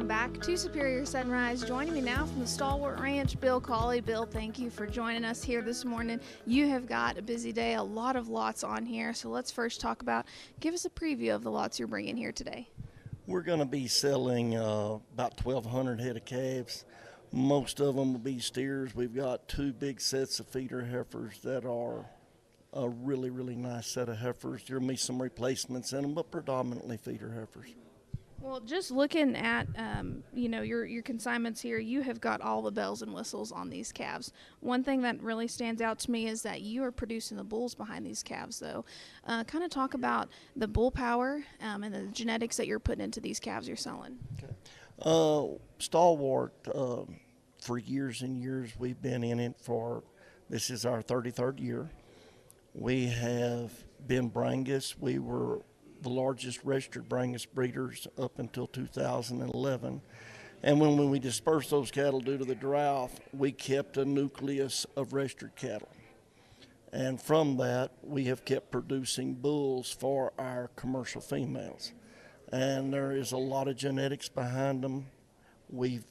Welcome back to Superior Sunrise. Joining me now from the Stalwart Ranch, Bill Cawley. Bill, thank you for joining us here this morning. You have got a busy day, a lot of lots on here. So let's first talk about, give us a preview of the lots you're bringing here today. We're going to be selling about 1,200 head of calves. Most of them will be steers. We've got two big sets of feeder heifers that are a really, really nice set of heifers. There'll be some replacements in them, but predominantly feeder heifers. Well, just looking at, your consignments here, you have got all the bells and whistles on these calves. One thing that really stands out to me is that you are producing the bulls behind these calves, though. Kind of talk about the bull power and the genetics that you're putting into these calves you're selling. Okay. Stalwart, for years and years, we've been in it this is our 33rd year. We have been Brangus. We were the largest registered Brangus breeders up until 2011. And when we dispersed those cattle due to the drought, we kept a nucleus of registered cattle. And from that, we have kept producing bulls for our commercial females. And there is a lot of genetics behind them. We've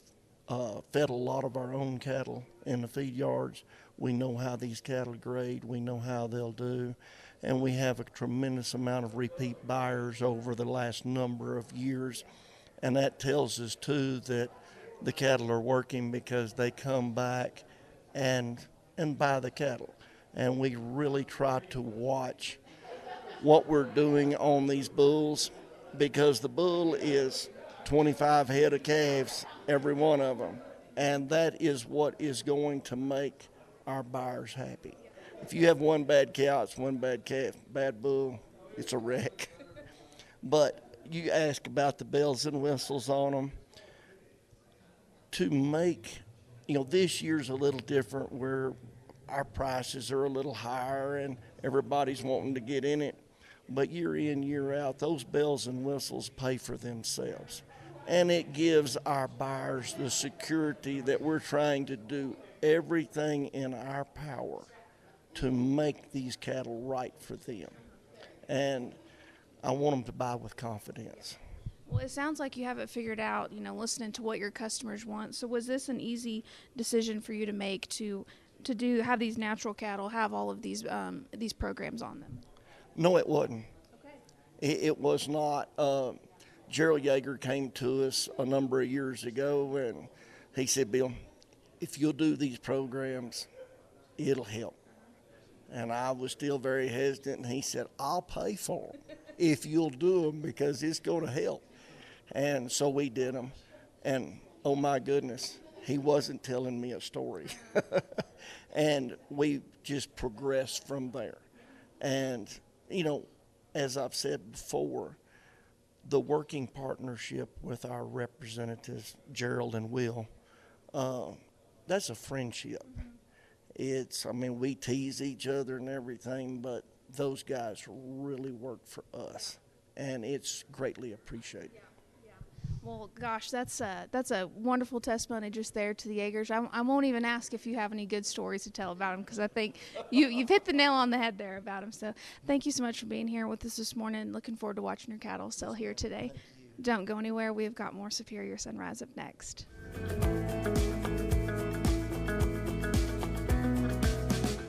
fed a lot of our own cattle in the feed yards. We know how these cattle grade. We know how they'll do. And we have a tremendous amount of repeat buyers over the last number of years. And that tells us, too, that the cattle are working because they come back and buy the cattle. And we really try to watch what we're doing on these bulls, because the bull is 25 head of calves, every one of them. And that is what is going to make our buyers happy. If you have one bad cow, it's one bad calf. Bad bull, it's a wreck. But you ask about the bells and whistles on them. To make, this year's a little different where our prices are a little higher and everybody's wanting to get in it. But year in, year out, those bells and whistles pay for themselves. And it gives our buyers the security that we're trying to do everything in our power to make these cattle right for them. And I want them to buy with confidence. Well, it sounds like you have it figured out, listening to what your customers want. So was this an easy decision for you to make to have these natural cattle, have all of these programs on them? No, it wasn't. Okay. It was not. Gerald Yeager came to us a number of years ago, and he said, Bill, if you'll do these programs, it'll help. And I was still very hesitant, and he said, I'll pay for them if you'll do them because it's going to help. And so we did them. And, oh, my goodness, he wasn't telling me a story. And we just progressed from there. And, as I've said before, the working partnership with our representatives, Gerald and Will, that's a friendship. We tease each other and everything, but those guys really work for us, and it's greatly appreciated. Yeah. Well, gosh, that's a wonderful testimony just there to the Yeagers. I won't even ask if you have any good stories to tell about them, because I think you've hit the nail on the head there about them. So thank you so much for being here with us this morning. Looking forward to watching your cattle sell here today. Don't go anywhere. We've got more Superior Sunrise up next.